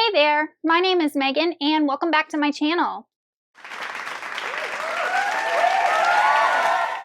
Hey there, my name is Megan and welcome back to my channel.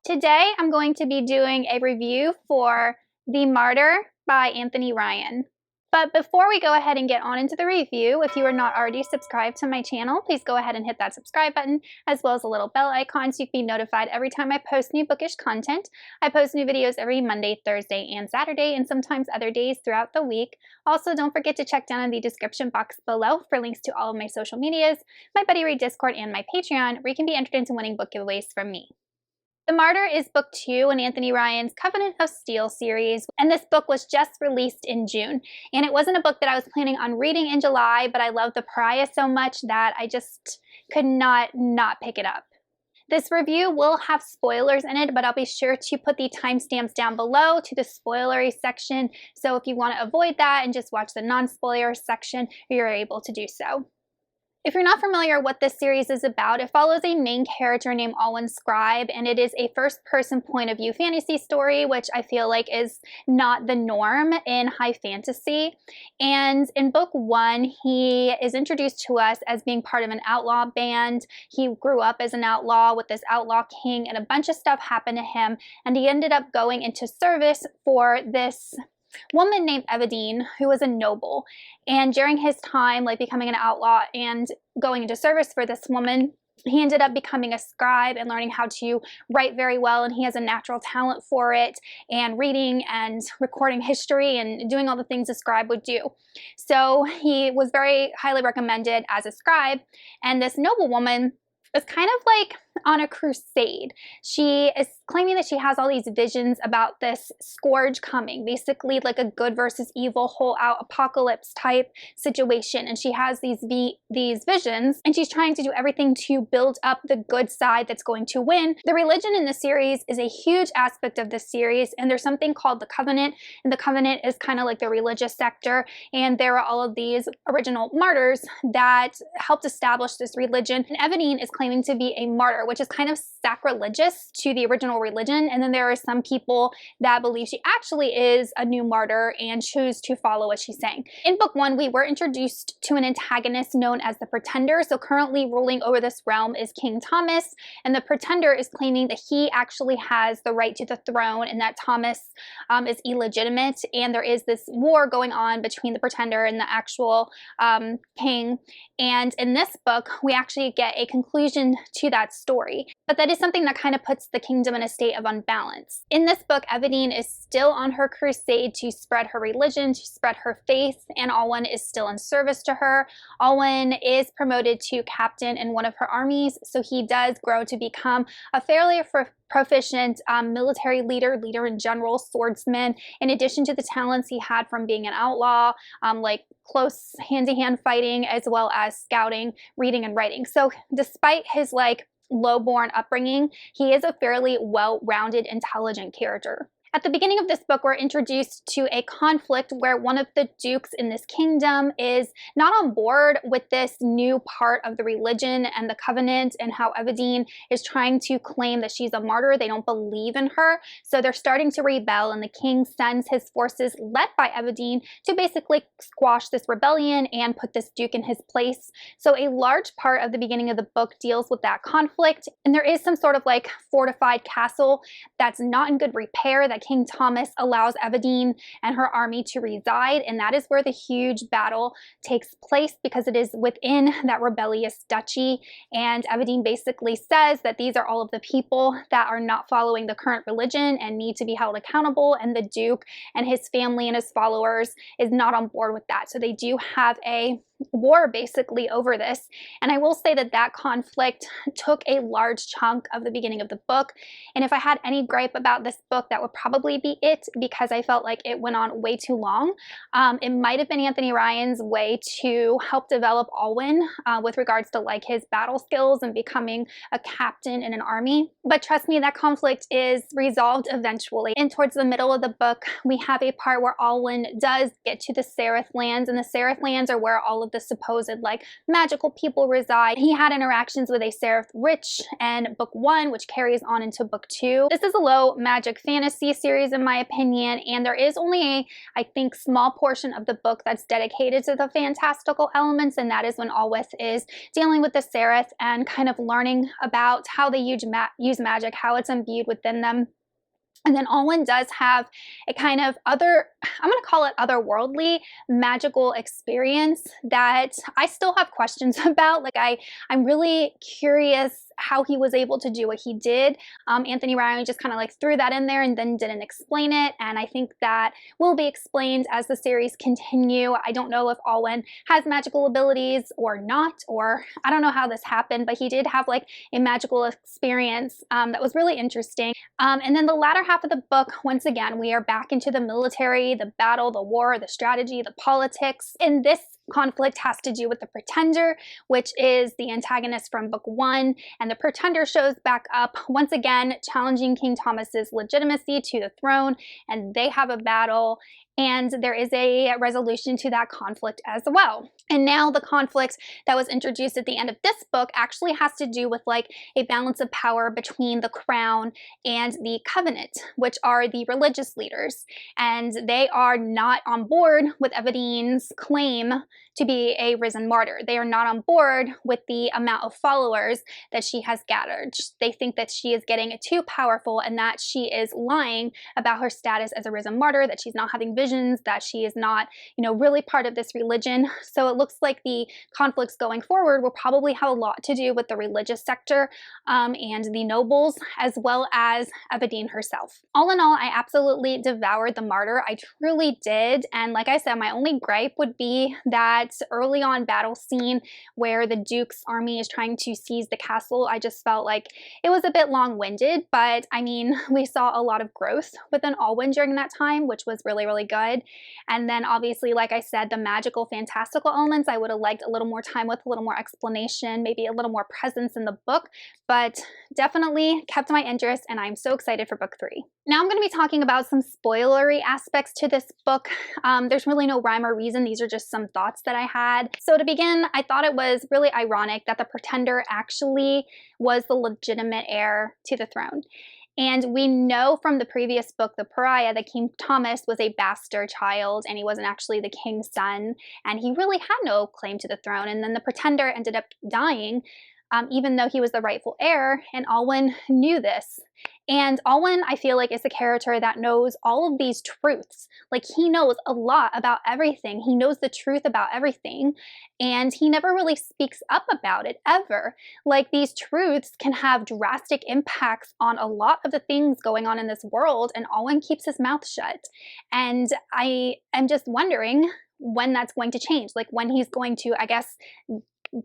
Today I'm going to be doing a review for The Martyr by Anthony Ryan. But before we go ahead and get on into the review, if you are not already subscribed to my channel, please go ahead and hit that subscribe button as well as the little bell icon so you can be notified every time I post new bookish content. I post new videos every Monday, Thursday, and Saturday, and sometimes other days throughout the week. Also, don't forget to check down in the description box below for links to all of my social medias, my Buddy Read Discord, and my Patreon, where you can be entered into winning book giveaways from me. The Martyr is book 2 in Anthony Ryan's Covenant of Steel series, and this book was just released in June. And it wasn't a book that I was planning on reading in July, but I love the pariah so much that I just could not pick it up. This review will have spoilers in it, but I'll be sure to put the timestamps down below to the spoilery section, so if you want to avoid that and just watch the non-spoiler section, you're able to do so. If you're not familiar what this series is about, it follows a main character named Alwyn Scribe, and it is a first-person point of view fantasy story, which I feel like is not the norm in high fantasy. And in book 1, he is introduced to us as being part of an outlaw band. He grew up as an outlaw with this outlaw king, and a bunch of stuff happened to him, and he ended up going into service for this woman named Evadine, who was a noble. And during his time becoming an outlaw and going into service for this woman, he ended up becoming a scribe and learning how to write very well, and he has a natural talent for it, and reading and recording history and doing all the things a scribe would do. So he was very highly recommended as a scribe, and this noblewoman is kind of like on a crusade. She is claiming that she has all these visions about this scourge coming, basically like a good versus evil whole out apocalypse type situation, and she has these visions, and she's trying to do everything to build up the good side that's going to win. The religion in the series is a huge aspect of this series, and there's something called the Covenant, and the Covenant is kind of like the religious sector, and there are all of these original martyrs that helped establish this religion, and Evadine is claiming to be a martyr, which is kind of sacrilegious to the original religion. And then there are some people that believe she actually is a new martyr and choose to follow what she's saying. In book 1, we were introduced to an antagonist known as the Pretender. So currently ruling over this realm is King Thomas, and the Pretender is claiming that he actually has the right to the throne and that Thomas is illegitimate, and there is this war going on between the Pretender and the actual king. And in this book, we actually get a conclusion to that story. But that is something that kind of puts the kingdom in a state of unbalance. In this book, Evadine is still on her crusade to spread her religion, to spread her faith, and Alwyn is still in service to her. Alwyn is promoted to captain in one of her armies, so he does grow to become a fairly proficient military leader in general, swordsman, in addition to the talents he had from being an outlaw, like close hand-to-hand fighting, as well as scouting, reading, and writing. So despite his low-born upbringing, he is a fairly well-rounded, intelligent character. At the beginning of this book, we're introduced to a conflict where one of the dukes in this kingdom is not on board with this new part of the religion and the covenant, and how Evadine is trying to claim that she's a martyr. They don't believe in her, so they're starting to rebel, and the king sends his forces, led by Evadine, to basically squash this rebellion and put this duke in his place. So a large part of the beginning of the book deals with that conflict, and there is some sort of fortified castle that's not in good repair that King Thomas allows Evadine and her army to reside, and that is where the huge battle takes place, because it is within that rebellious duchy, and Evadine basically says that these are all of the people that are not following the current religion and need to be held accountable, and the Duke and his family and his followers is not on board with that. So they do have a war basically over this, and I will say that that conflict took a large chunk of the beginning of the book, and if I had any gripe about this book, that would probably be it, because I felt like it went on way too long. It might have been Anthony Ryan's way to help develop Alwyn with regards to his battle skills and becoming a captain in an army, but trust me, that conflict is resolved eventually. And towards the middle of the book, we have a part where Alwyn does get to the Seraph lands, and the Seraph lands are where all of the supposed magical people reside. He had interactions with a Seraph Witch in book 1, which carries on into book 2. This is a low magic fantasy series in my opinion, and there is only a, I think, small portion of the book that's dedicated to the fantastical elements, and that is when Alwith is dealing with the Seraph and kind of learning about how they use magic, how it's imbued within them. And then Alwyn does have a kind of other, I'm going to call it otherworldly magical experience that I still have questions about. Like I'm really curious how he was able to do what he did. Anthony Ryan just kind of like threw that in there and then didn't explain it. And I think that will be explained as the series continue. I don't know if Alwyn has magical abilities or not, or I don't know how this happened, but he did have like a magical experience that was really interesting. And then the latter half of the book, once again, we are back into the military, the battle, the war, the strategy, the politics. And this conflict has to do with the Pretender, which is the antagonist from book 1, and the Pretender shows back up once again, challenging King Thomas's legitimacy to the throne, and they have a battle, and there is a resolution to that conflict as well. And now the conflict that was introduced at the end of this book actually has to do with like a balance of power between the crown and the covenant, which are the religious leaders, and they are not on board with Evadine's claim to be a risen martyr. They are not on board with the amount of followers that she has gathered. They think that she is getting too powerful and that she is lying about her status as a risen martyr, that she's not having visions, that she is not, really part of this religion. So it looks like the conflicts going forward will probably have a lot to do with the religious sector and the nobles, as well as Evadine herself. All in all, I absolutely devoured the Martyr. I truly did. And like I said, my only gripe would be that early on battle scene where the Duke's army is trying to seize the castle, I just felt like it was a bit long-winded, but I mean, we saw a lot of growth within Alwyn during that time, which was really, really good. And then obviously, like I said, the magical, fantastical elements, I would have liked a little more time with, a little more explanation, maybe a little more presence in the book, but definitely kept my interest, and I'm so excited for book 3. Now I'm going to be talking about some spoilery aspects to this book. There's really no rhyme or reason. These are just some thoughts that I had. So to begin, I thought it was really ironic that the Pretender actually was the legitimate heir to the throne. And we know from the previous book, The Pariah, that King Thomas was a bastard child and he wasn't actually the king's son, and he really had no claim to the throne. And then the Pretender ended up dying, even though he was the rightful heir, and Alwyn knew this. And Alwyn, I feel like, is a character that knows all of these truths. Like, he knows a lot about everything. He knows the truth about everything, and he never really speaks up about it, ever. Like, these truths can have drastic impacts on a lot of the things going on in this world, and Alwyn keeps his mouth shut. And I am just wondering when that's going to change, like when he's going to, I guess,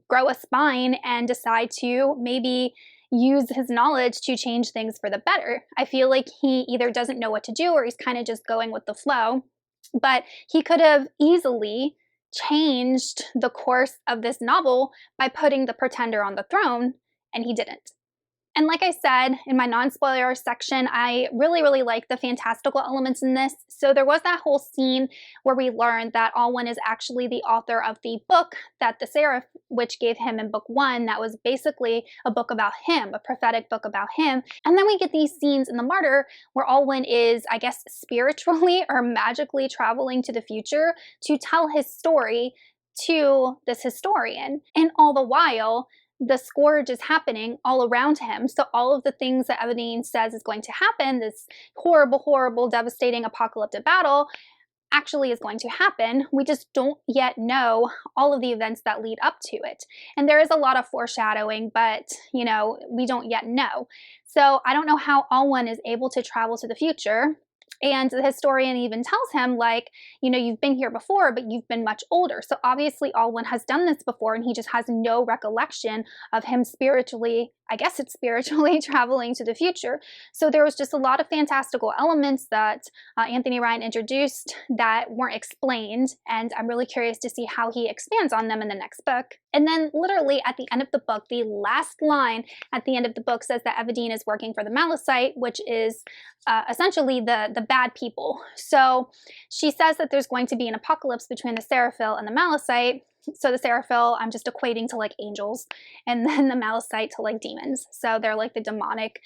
grow a spine and decide to maybe use his knowledge to change things for the better. I feel like he either doesn't know what to do or he's kind of just going with the flow, but he could have easily changed the course of this novel by putting the Pretender on the throne, and he didn't. And like I said, in my non-spoiler section, I really, really like the fantastical elements in this. So there was that whole scene where we learned that Alwyn is actually the author of the book that the Seraph Witch gave him in book 1. That was basically a book about him, a prophetic book about him. And then we get these scenes in the Martyr where Alwyn is, I guess, spiritually or magically traveling to the future to tell his story to this historian. And all the while, the scourge is happening all around him. So all of the things that Evadine says is going to happen, this horrible, horrible, devastating apocalyptic battle, actually is going to happen. We just don't yet know all of the events that lead up to it. And there is a lot of foreshadowing, but, we don't yet know. So I don't know how Alwyn is able to travel to the future. And the historian even tells him, like, you've been here before, but you've been much older. So obviously Alwyn has done this before, and he just has no recollection of him spiritually, I guess it's spiritually, traveling to the future. So there was just a lot of fantastical elements that Anthony Ryan introduced that weren't explained, and I'm really curious to see how he expands on them in the next book. And then literally at the end of the book, the last line at the end of the book says that Evadine is working for the Malachite, which is essentially the bad people. So she says that there's going to be an apocalypse between the Seraphil and the Malachite. So the Seraphil, I'm just equating to like angels, and then the Malachite to like demons. So they're like the demonic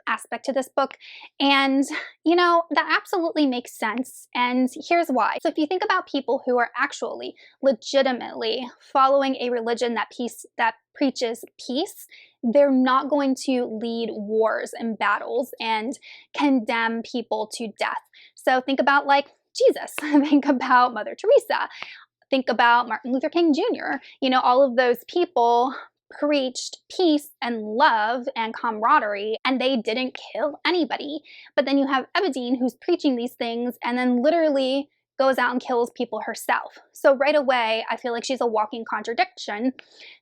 aspect to this book. And, you know, that absolutely makes sense. And here's why. So if you think about people who are actually legitimately following a religion that preaches peace, they're not going to lead wars and battles and condemn people to death. So think about like Jesus, think about Mother Teresa, think about Martin Luther King Jr. You know, all of those people preached peace and love and camaraderie, and they didn't kill anybody. But then you have Evadine, who's preaching these things and then literally goes out and kills people herself. So right away, I feel like she's a walking contradiction.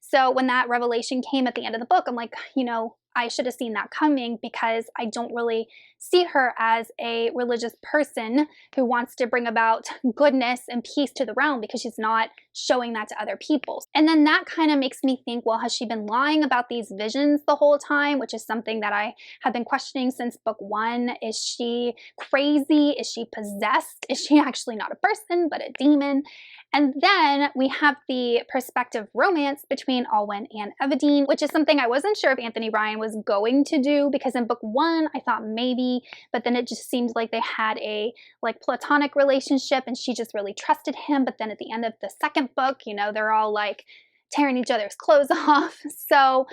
So when that revelation came at the end of the book, I'm like, you know, I should have seen that coming, because I don't really see her as a religious person who wants to bring about goodness and peace to the realm, because she's not showing that to other people. And then that kind of makes me think, well, has she been lying about these visions the whole time? Which is something that I have been questioning since book 1. Is she crazy? Is she possessed? Is she actually not a person, but a demon? And then we have the perspective romance between Alwyn and Evadine, which is something I wasn't sure if Anthony Ryan was going to do, because in book 1, I thought maybe, but then it just seemed like they had a like platonic relationship and she just really trusted him. But then at the end of the second book, you know, they're all like tearing each other's clothes off. So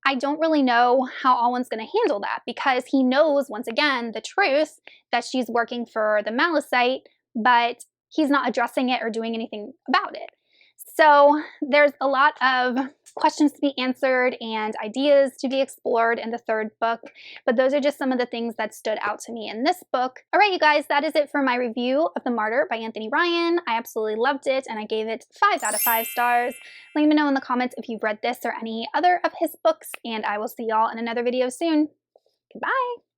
I don't really know how Alwyn's going to handle that, because he knows, once again, the truth that she's working for the Malicite, but he's not addressing it or doing anything about it. So there's a lot of questions to be answered and ideas to be explored in the third book, but those are just some of the things that stood out to me in this book. All right, you guys, that is it for my review of The Martyr by Anthony Ryan. I absolutely loved it, and I gave it 5 out of 5 stars. Let me know in the comments if you've read this or any other of his books, and I will see y'all in another video soon. Goodbye.